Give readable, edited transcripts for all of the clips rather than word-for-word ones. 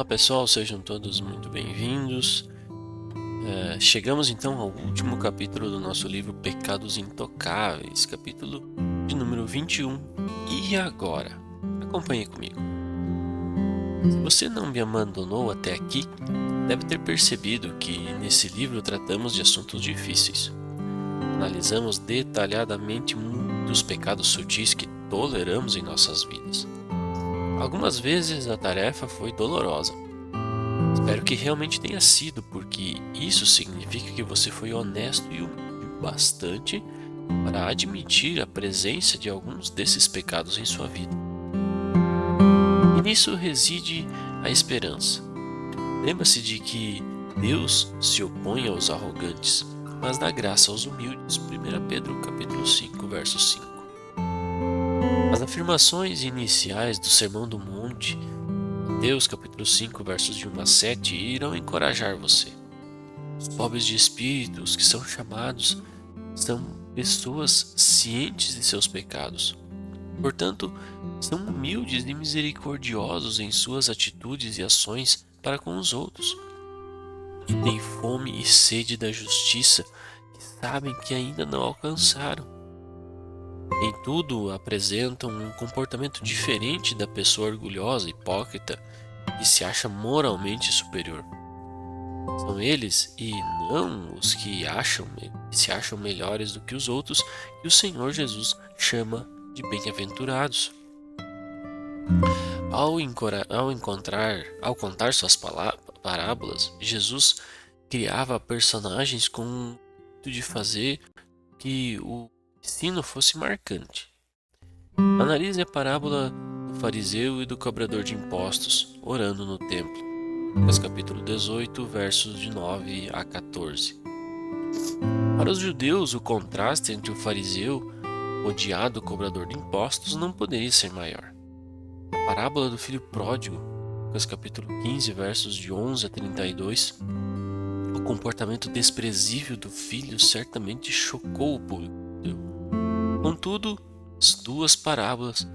Olá pessoal, sejam todos muito bem-vindos. Chegamos então ao último capítulo do nosso livro Pecados Intocáveis, capítulo de número 21. E agora? Acompanhe comigo. Se você não me abandonou até aqui, deve ter percebido que nesse livro tratamos de assuntos difíceis. Analisamos detalhadamente muitos pecados sutis que toleramos em nossas vidas. Algumas vezes a tarefa foi dolorosa. Espero que realmente tenha sido, porque isso significa que você foi honesto e humilde bastante para admitir a presença de alguns desses pecados em sua vida. E nisso reside a esperança. Lembra-se de que Deus se opõe aos arrogantes, mas dá graça aos humildes. 1 Pedro capítulo 5, verso 5. As afirmações iniciais do Sermão do Monte, Mateus capítulo 5, versos de 1 a 7, irão encorajar você. Os pobres de espírito, os que são chamados, são pessoas cientes de seus pecados. Portanto, são humildes e misericordiosos em suas atitudes e ações para com os outros. E têm fome e sede da justiça, que sabem que ainda não alcançaram. Em tudo apresentam um comportamento diferente da pessoa orgulhosa, hipócrita, que se acha moralmente superior. São eles, e não os que se acham melhores do que os outros, que o Senhor Jesus chama de bem-aventurados. Ao contar suas parábolas, Jesus criava personagens com o intuito de fazer que o ensino fosse marcante. Analise a parábola do fariseu e do cobrador de impostos orando no templo. Lucas capítulo 18, versos de 9 a 14. Para os judeus, o contraste entre o fariseu, odiado cobrador de impostos, não poderia ser maior. A parábola do filho pródigo, Lucas capítulo 15, versos de 11 a 32, o comportamento desprezível do filho certamente chocou o público judeu. Contudo, as duas parábolas,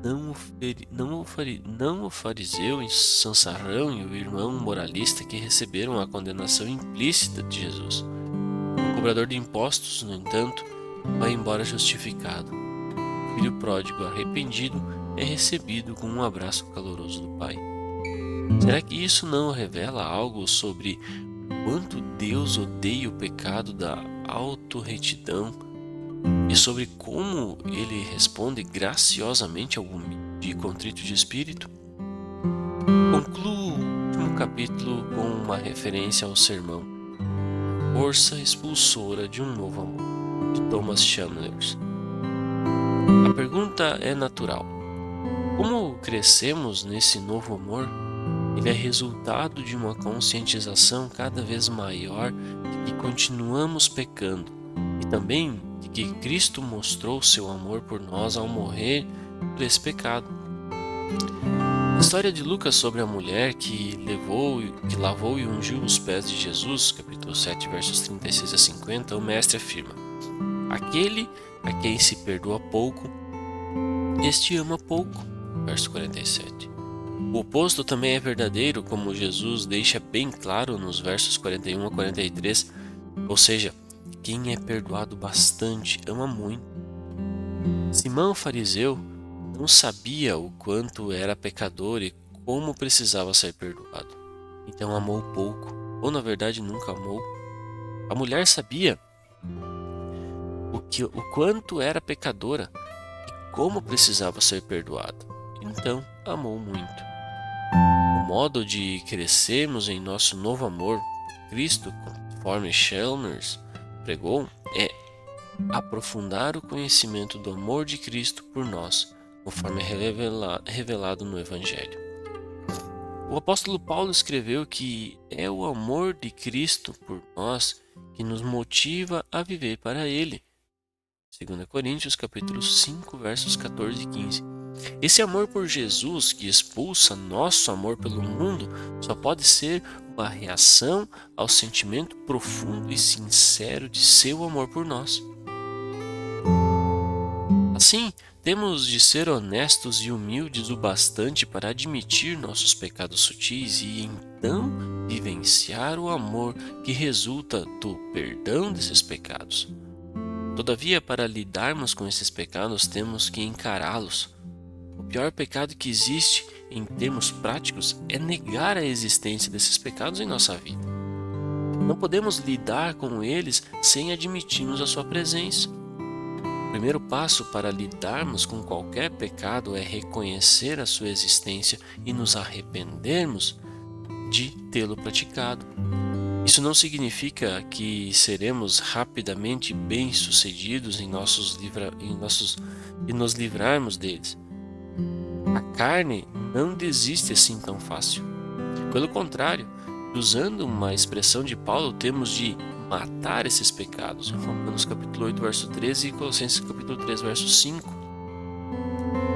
não o fariseu sançarrão e o irmão moralista que receberam a condenação implícita de Jesus. O cobrador de impostos, no entanto, vai embora justificado. O filho pródigo arrependido é recebido com um abraço caloroso do pai. Será que isso não revela algo sobre o quanto Deus odeia o pecado da autorretidão e sobre como ele responde graciosamente ao humilde e contrito de espírito? Concluo o último capítulo com uma referência ao sermão Força Expulsora de um Novo Amor, de Thomas Chalmers. A pergunta é natural. Como crescemos nesse novo amor? Ele é resultado de uma conscientização cada vez maior de que continuamos pecando e também de que Cristo mostrou seu amor por nós ao morrer por esse pecado. A história de Lucas sobre a mulher que lavou e ungiu os pés de Jesus, capítulo 7, versos 36 a 50, o mestre afirma: aquele a quem se perdoa pouco, este ama pouco. Verso 47. O oposto também é verdadeiro, como Jesus deixa bem claro nos versos 41 a 43, ou seja, quem é perdoado bastante ama muito. Simão, fariseu, não sabia o quanto era pecador e como precisava ser perdoado. Então amou pouco, ou na verdade nunca amou. A mulher sabia o quanto era pecadora e como precisava ser perdoada. Então amou muito. O modo de crescermos em nosso novo amor por Cristo, conforme Chalmers pregou, é aprofundar o conhecimento do amor de Cristo por nós, conforme é revelado no Evangelho. O apóstolo Paulo escreveu que é o amor de Cristo por nós que nos motiva a viver para Ele. 2 Coríntios capítulo 5, versos 14 e 15. Esse amor por Jesus que expulsa nosso amor pelo mundo só pode ser uma reação ao sentimento profundo e sincero de seu amor por nós. Assim, Temos de ser honestos e humildes o bastante para admitir nossos pecados sutis e então vivenciar o amor que resulta do perdão desses pecados. Todavia, para lidarmos com esses pecados, temos que encará-los. O pior pecado que existe, em termos práticos, é negar a existência desses pecados em nossa vida. Não podemos lidar com eles sem admitirmos a sua presença. O primeiro passo para lidarmos com qualquer pecado é reconhecer a sua existência e nos arrependermos de tê-lo praticado. Isso não significa que seremos rapidamente bem-sucedidos em nos livrarmos deles. A carne não desiste assim tão fácil. Pelo contrário, usando uma expressão de Paulo, temos de matar esses pecados. Romanos capítulo 8, verso 13 e Colossenses capítulo 3, verso 5.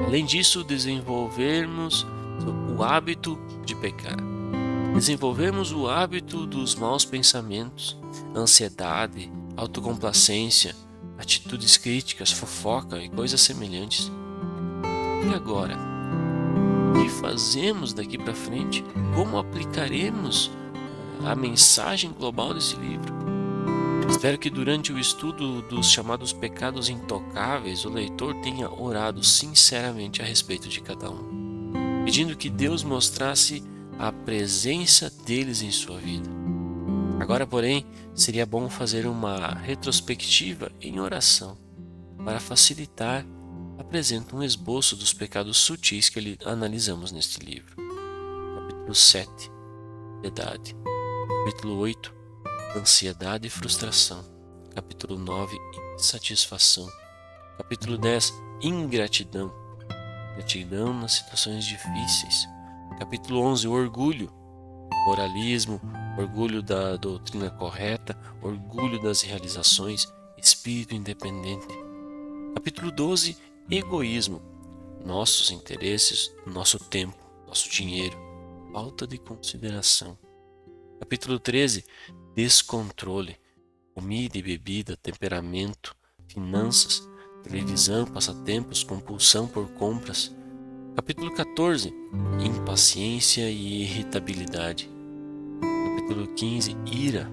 Além disso, desenvolvermos o hábito de pecar. Desenvolvemos o hábito dos maus pensamentos, ansiedade, autocomplacência, atitudes críticas, fofoca e coisas semelhantes. E agora? O que fazemos daqui para frente? Como aplicaremos a mensagem global desse livro? Espero que durante o estudo dos chamados pecados intocáveis, o leitor tenha orado sinceramente a respeito de cada um, pedindo que Deus mostrasse a presença deles em sua vida. Agora, porém, seria bom fazer uma retrospectiva em oração. Para facilitar, apresento um esboço dos pecados sutis que analisamos neste livro. Capítulo 7, Piedade. Capítulo 8, Ansiedade e frustração. Capítulo 9, Insatisfação. Capítulo 10, Ingratidão. Gratidão nas situações difíceis. Capítulo 11, Orgulho. Moralismo, orgulho da doutrina correta, orgulho das realizações, espírito independente. Capítulo 12, Egoísmo. Nossos interesses, nosso tempo, nosso dinheiro, falta de consideração. Capítulo 13, Descontrole. Comida e bebida, temperamento, finanças, televisão, passatempos, compulsão por compras. Capítulo 14, Impaciência e irritabilidade. Capítulo 15, Ira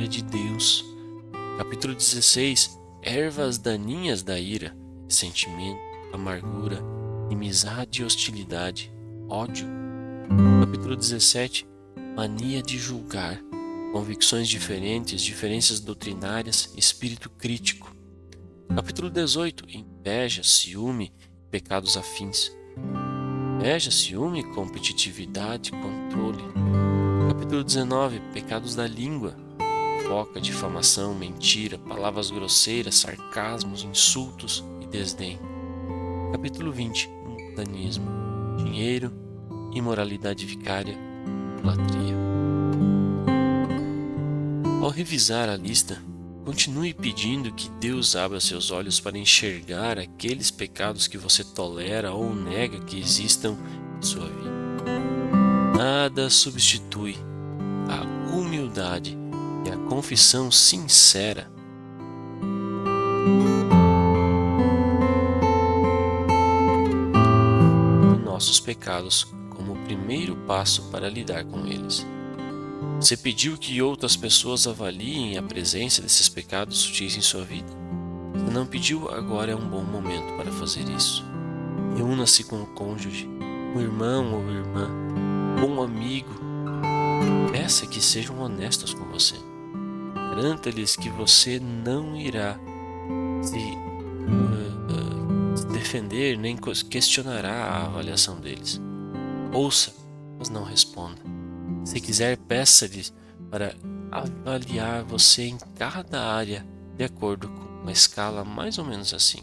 de Deus. Capítulo 16, Ervas daninhas da ira, ressentimento, amargura, inimizade e hostilidade, ódio. Capítulo 17, Mania de julgar, convicções diferentes, diferenças doutrinárias, espírito crítico. Capítulo 18, Inveja, ciúme, pecados afins. Inveja, ciúme, competitividade, controle. Capítulo 19, Pecados da língua, fofoca, difamação, mentira, palavras grosseiras, sarcasmos, insultos e desdém. Capítulo 20, Mundanismo, dinheiro, imoralidade vicária, idolatria. Ao revisar a lista, continue pedindo que Deus abra seus olhos para enxergar aqueles pecados que você tolera ou nega que existam em sua vida. Nada substitui a humildade e a confissão sincera. De nossos pecados como o primeiro passo para lidar com eles. Você pediu que outras pessoas avaliem a presença desses pecados sutis em sua vida? Se não pediu, agora é um bom momento para fazer isso. Reúna-se com o cônjuge, um irmão ou irmã, um amigo. Peça que sejam honestos com você. Garanta-lhes que você não irá se defender nem questionará a avaliação deles. Ouça, mas não responda. Se quiser, peça-lhes para avaliar você em cada área de acordo com uma escala mais ou menos assim.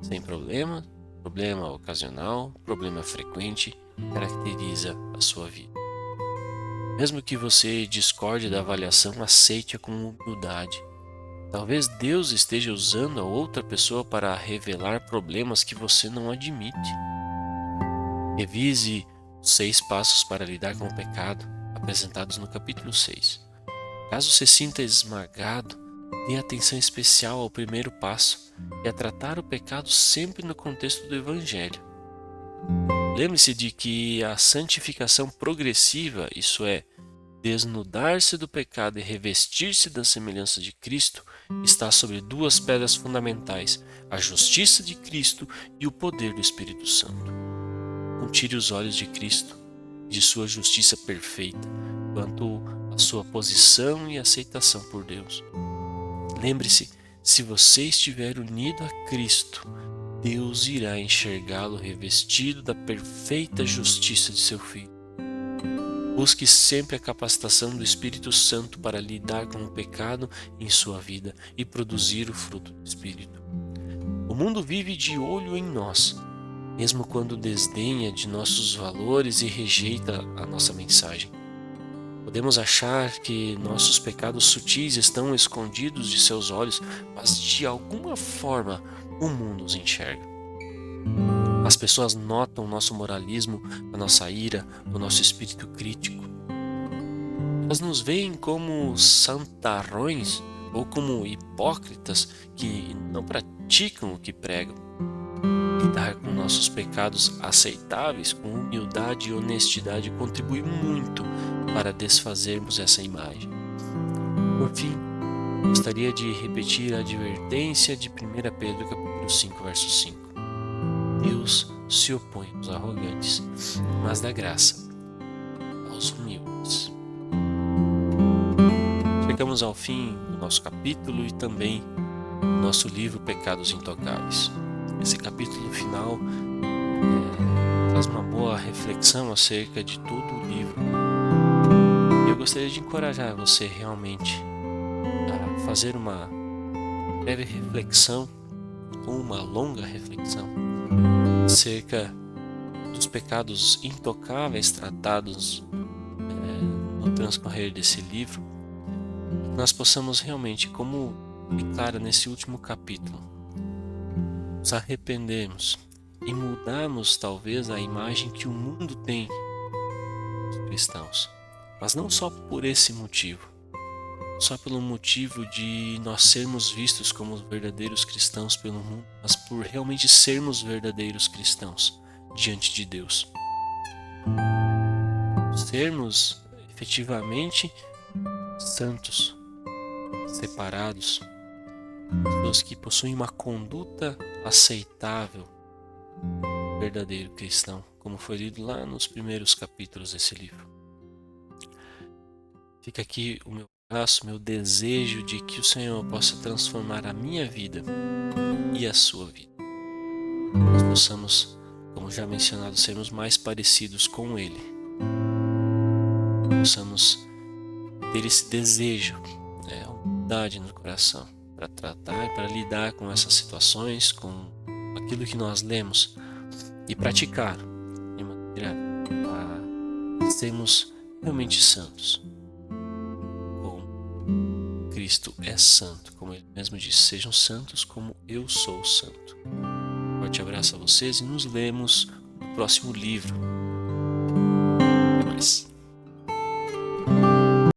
Sem problema, problema ocasional, problema frequente, caracteriza a sua vida. Mesmo que você discorde da avaliação, aceite-a com humildade. Talvez Deus esteja usando a outra pessoa para revelar problemas que você não admite. Revise os 6 passos para lidar com o pecado, apresentados no capítulo 6. Caso se sinta esmagado, Dê atenção especial ao primeiro passo, que é tratar o pecado sempre no contexto do Evangelho. Lembre-se de que a santificação progressiva, isso é, desnudar-se do pecado e revestir-se da semelhança de Cristo, está sobre duas pedras fundamentais: a justiça de Cristo e o poder do Espírito Santo. Não tire os olhos de Cristo, de sua justiça perfeita, quanto à sua posição e aceitação por Deus. Lembre-se, se você estiver unido a Cristo, Deus irá enxergá-lo revestido da perfeita justiça de seu Filho. Busque sempre a capacitação do Espírito Santo para lidar com o pecado em sua vida e produzir o fruto do Espírito. O mundo vive de olho em nós, mesmo quando desdenha de nossos valores e rejeita a nossa mensagem. Podemos achar que nossos pecados sutis estão escondidos de seus olhos, mas de alguma forma o mundo os enxerga. As pessoas notam o nosso moralismo, a nossa ira, o nosso espírito crítico. Elas nos veem como santarrões ou como hipócritas que não praticam o que pregam. Lidar com nossos pecados aceitáveis com humildade e honestidade contribui muito para desfazermos essa imagem. Por fim, gostaria de repetir a advertência de 1 Pedro capítulo 5, verso 5. Deus se opõe aos arrogantes, mas dá graça aos humildes. Chegamos ao fim do nosso capítulo e também do nosso livro Pecados Intocáveis. Esse capítulo final traz uma boa reflexão acerca de todo o livro. Eu gostaria de encorajar você realmente a fazer uma breve reflexão ou uma longa reflexão acerca dos pecados intocáveis tratados no transcorrer desse livro. Nós possamos realmente, como declara nesse último capítulo, nos arrependermos e mudarmos talvez a imagem que o mundo tem dos cristãos. Mas não só por esse motivo, só pelo motivo de nós sermos vistos como verdadeiros cristãos pelo mundo, mas por realmente sermos verdadeiros cristãos diante de Deus. Sermos efetivamente santos, separados, pessoas que possuem uma conduta aceitável, verdadeiro cristão, como foi lido lá nos primeiros capítulos desse livro. Fica aqui o meu abraço, meu desejo de que o Senhor possa transformar a minha vida e a sua vida. Nós possamos, como já mencionado, sermos mais parecidos com Ele. Possamos ter esse desejo, humildade no coração, para tratar e para lidar com essas situações, com aquilo que nós lemos e praticar de maneira a sermos realmente santos. Como Cristo é santo, como Ele mesmo disse, sejam santos como eu sou santo. Forte abraço a vocês e nos vemos no próximo livro. Até mais.